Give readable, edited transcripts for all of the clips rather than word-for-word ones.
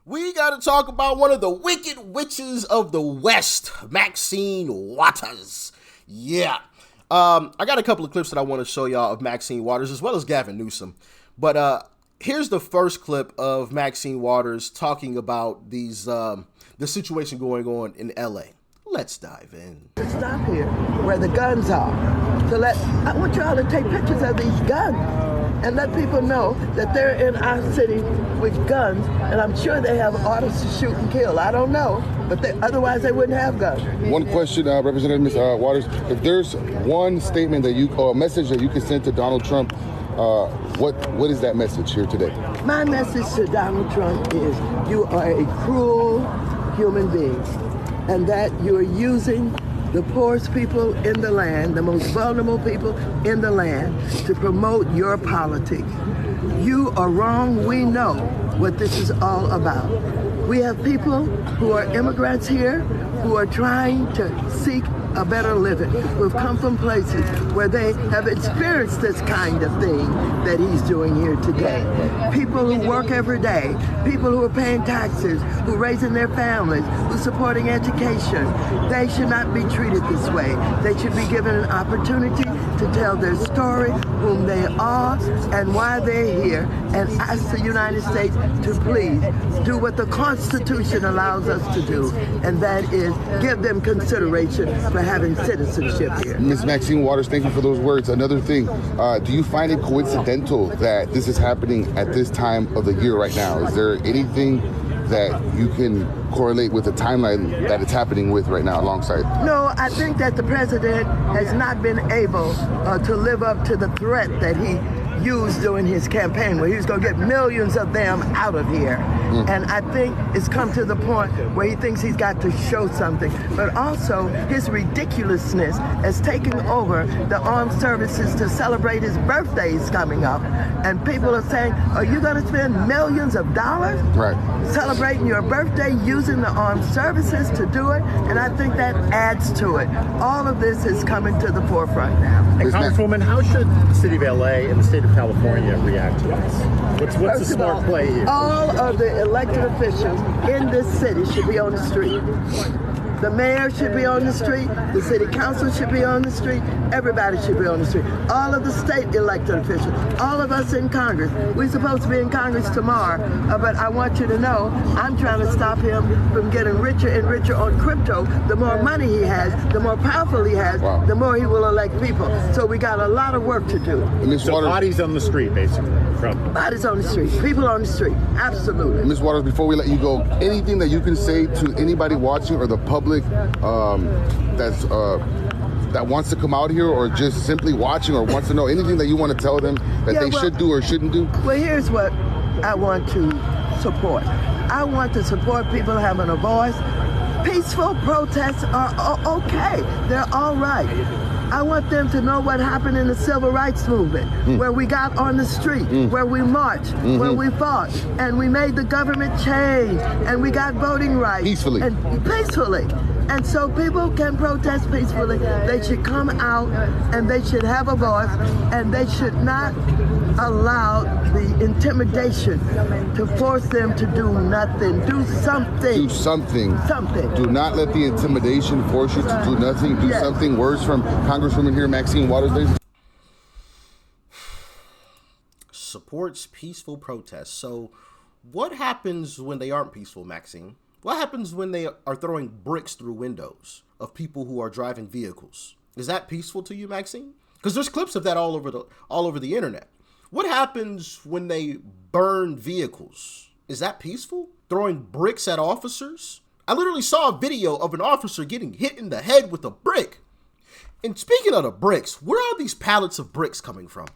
We got to talk about one of the wicked witches of the West, Maxine Waters. Yeah. I got a couple of clips that I want to show y'all of Maxine Waters as well as Gavin Newsom. But here's the first clip of Maxine Waters talking about these the situation going on in LA. Let's dive in. Stop here where the guns are. I want y'all to take pictures of these guns and let people know that they're in our city with guns, and I'm sure they have orders to shoot and kill. I don't know, but otherwise they wouldn't have guns. One question, Representative Ms. Waters, if there's one statement that or a message that you can send to Donald Trump, what is that message here today? My message to Donald Trump is you are a cruel human being, and that you are using the poorest people in the land, the most vulnerable people in the land, to promote your politics. You are wrong. We know what this is all about. We have people who are immigrants here who are trying to seek a better living, who have come from places where they have experienced this kind of thing that he's doing here today. People who work every day, people who are paying taxes, who are raising their families, who are supporting education. They should not be treated this way. They should be given an opportunity to tell their story, whom they are, and why they're here, and ask the United States to please do what the Constitution allows us to do, and that is give them consideration for having citizenship here. Ms. Maxine Waters, thank you for those words. Another thing, do you find it coincidental that this is happening at this time of the year right now? Is there anything that you can correlate with the timeline that it's happening with right now alongside? No, I think that the president has not been able to live up to the threat that he used during his campaign, where he was going to get millions of them out of here. And I think it's come to the point where he thinks he's got to show something. But also, his ridiculousness has taken over the armed services to celebrate his birthdays coming up. And people are saying, are you going to spend millions of dollars celebrating your birthday using the armed services to do it? And I think that adds to it. All of this is coming to the forefront now. And Congresswoman, how should the city of LA and the state of California react to this? What's the smart play here? All of the elected officials in this city should be on the street. The mayor should be on the street. The city council should be on the street. Everybody should be on the street. All of the state elected officials. All of us in Congress. We're supposed to be in Congress tomorrow, but I want you to know I'm trying to stop him from getting richer and richer on crypto. The more money he has, the more powerful he has, the more he will elect people. So we got a lot of work to do. So bodies on the street, basically. Bodies on the street. People on the street. Absolutely. Ms. Waters, before we let you go, anything that you can say to anybody watching or the public that wants to come out here, or just simply watching, or wants to know anything that you want to tell them that they should do or shouldn't do? Well, here's what I want to support. I want to support people having a voice. Peaceful protests are okay. They're all right. I want them to know what happened in the civil rights movement, where we got on the street, where we marched, where we fought, and we made the government change, and we got voting rights. Peacefully. And so people can protest peacefully. They should come out, and they should have a voice, and they should not allow the intimidation to force them to do nothing. Do something. Do something. Something. Do not let the intimidation force you to do nothing. Do something. Words from Congresswoman here, Maxine Waters. Supports peaceful protests. So what happens when they aren't peaceful, Maxine? What happens when they are throwing bricks through windows of people who are driving vehicles? Is that peaceful to you, Maxine? Because there's clips of that all over the internet. What happens when they burn vehicles? Is that peaceful? Throwing bricks at officers? I literally saw a video of an officer getting hit in the head with a brick. And speaking of the bricks, where are these pallets of bricks coming from?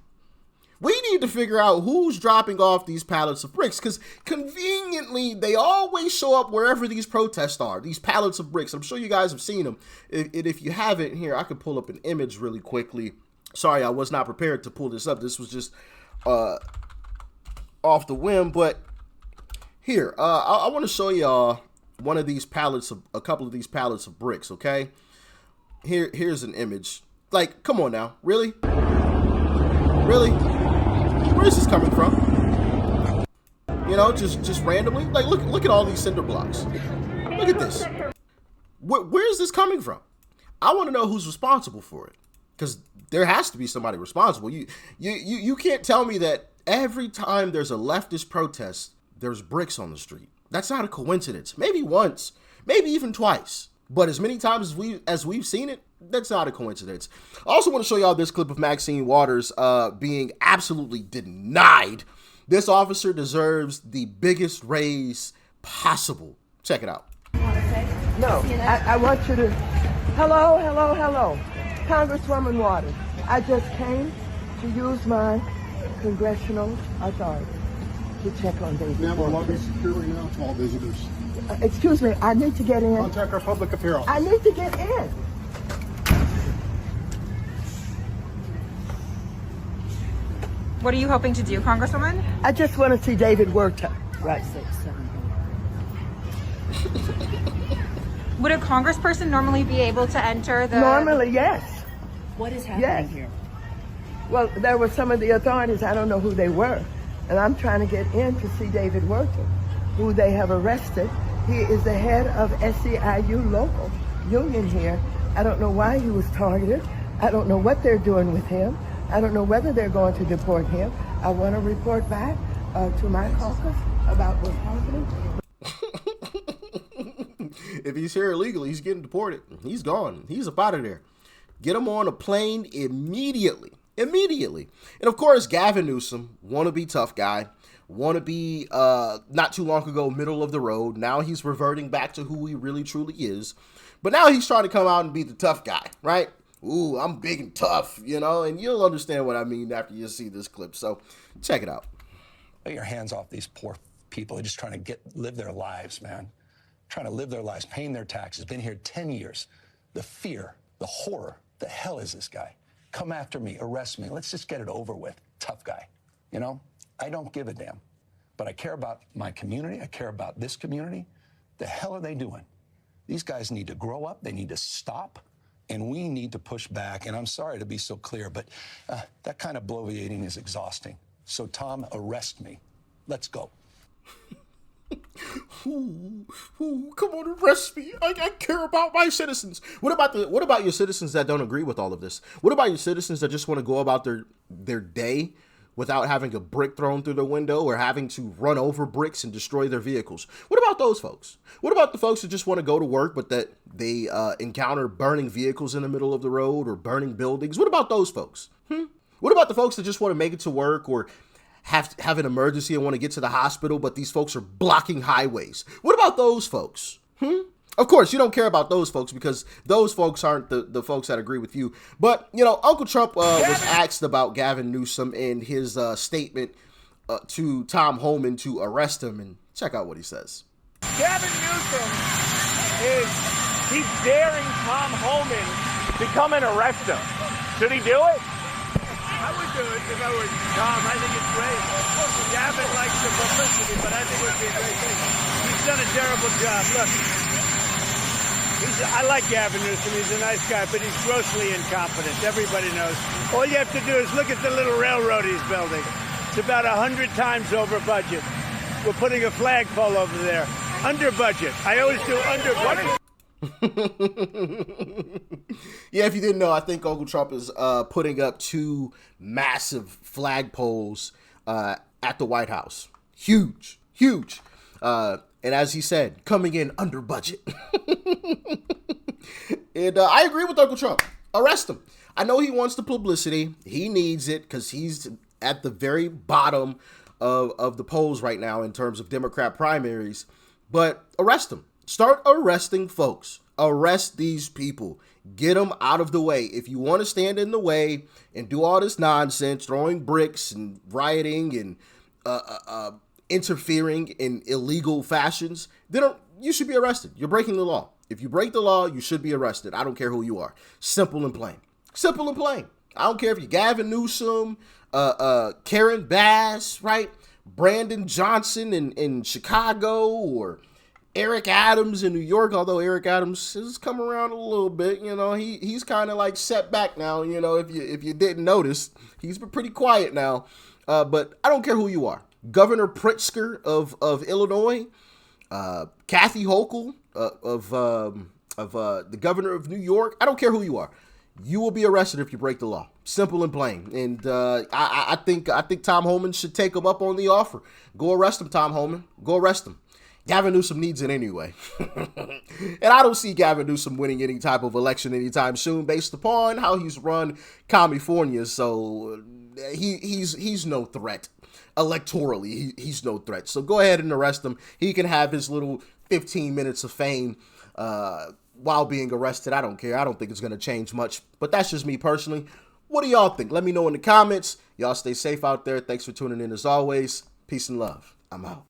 We need to figure out who's dropping off these pallets of bricks, because conveniently, they always show up wherever these protests are, these pallets of bricks. I'm sure you guys have seen them. If you haven't, here, I could pull up an image really quickly. Sorry, I was not prepared to pull this up. This was just off the whim, but here, I want to show y'all one of these pallets of a couple of these pallets of bricks. Okay, here's an image. Like, come on now, really? Where is this coming from? You know, just randomly. Like, look at all these cinder blocks. Look at this. Where is this coming from? I want to know who's responsible for it, because there has to be somebody responsible. You can't tell me that every time there's a leftist protest, there's bricks on the street. That's not a coincidence. Maybe once, maybe even twice, but as many times as we've seen it, that's not a coincidence. I also want to show y'all this clip of Maxine Waters being absolutely denied. This officer deserves the biggest raise possible. Check it out. No, I want you to, hello. Congresswoman Waters, I just came to use my congressional authority to check on David. Ma'am, the lobby is securely now to all visitors. Excuse me, I need to get in. Contact our public affairs office. I need to get in. What are you hoping to do, Congresswoman? I just want to see David Werta. Right. Would a congressperson normally be able to enter the... Normally, yes. What is happening here? Well, there were some of the authorities, I don't know who they were, and I'm trying to get in to see David Werta, who they have arrested. He is the head of SEIU local union here. I don't know why he was targeted. I don't know what they're doing with him. I don't know whether they're going to deport him. I want to report back to my caucus about what's happening. If he's here illegally, he's getting deported. He's gone. He's up out of there. Get him on a plane immediately. Immediately. And of course, Gavin Newsom, wannabe tough guy, wannabe not too long ago, middle of the road. Now he's reverting back to who he really truly is. But now he's trying to come out and be the tough guy, right? Ooh, I'm big and tough, you know, and you'll understand what I mean after you see this clip. So check it out. Get your hands off these poor people. They're just trying to live their lives, man. Trying to live their lives, paying their taxes, been here 10 years. The fear, the horror, the hell is this guy? Come after me, arrest me. Let's just get it over with. Tough guy. You know, I don't give a damn. But I care about my community. I care about this community. The hell are they doing? These guys need to grow up. They need to stop. And we need to push back. And I'm sorry to be so clear, but that kind of bloviating is exhausting. So, Tom, arrest me. Let's go. Come on, arrest me. I care about my citizens. What about your citizens that don't agree with all of this? What about your citizens that just want to go about their day without having a brick thrown through their window or having to run over bricks and destroy their vehicles? What about those folks? What about the folks that just want to go to work but that they encounter burning vehicles in the middle of the road or burning buildings? What about those folks? What about the folks that just want to make it to work or have an emergency and want to get to the hospital, but these folks are blocking highways? What about those folks? Of course, you don't care about those folks because those folks aren't the folks that agree with you. But, you know, Uncle Trump was asked about Gavin Newsom and his statement to Tom Homan to arrest him. And check out what he says. Gavin Newsom he's daring Tom Homan to come and arrest him. Should he do it? I would do it if I were Tom. I think it's great. Gavin likes the publicity, but I think it would be a great thing. He's done a terrible job. Look, I like Gavin Newsom. He's a nice guy, but he's grossly incompetent. Everybody knows. All you have to do is look at the little railroad he's building. It's about 100 times over budget. We're putting a flagpole over there. Under budget. I always do under budget. Yeah, if you didn't know, I think Uncle Trump is putting up 2 massive flagpoles at the White House. Huge. And as he said, coming in under budget. And I agree with Uncle Trump. Arrest him. I know he wants the publicity. He needs it because he's at the very bottom of the polls right now in terms of Democrat primaries. But arrest him. Start arresting folks. Arrest these people. Get them out of the way. If you want to stand in the way and do all this nonsense, throwing bricks and rioting and interfering in illegal fashions, then you should be arrested. You're breaking the law. If you break the law, you should be arrested. I don't care who you are. Simple and plain. Simple and plain. I don't care if you're Gavin Newsom, Karen Bass, right? Brandon Johnson in Chicago, or Eric Adams in New York, although Eric Adams has come around a little bit. You know, he's kind of like set back now. You know, if you didn't notice, he's been pretty quiet now. But I don't care who you are. Governor Pritzker of Illinois, Kathy Hochul of the governor of New York. I don't care who you are. You will be arrested if you break the law. Simple and plain. And I think Tom Homan should take him up on the offer. Go arrest him, Tom Homan. Go arrest him. Gavin Newsom needs it anyway. And I don't see Gavin Newsom winning any type of election anytime soon based upon how he's run California. So he's no threat. Electorally, he's no threat. So go ahead and arrest him. He can have his little 15 minutes of fame while being arrested. I don't care. I don't think it's going to change much. But that's just me personally. What do y'all think? Let me know in the comments. Y'all stay safe out there. Thanks for tuning in as always. Peace and love. I'm out.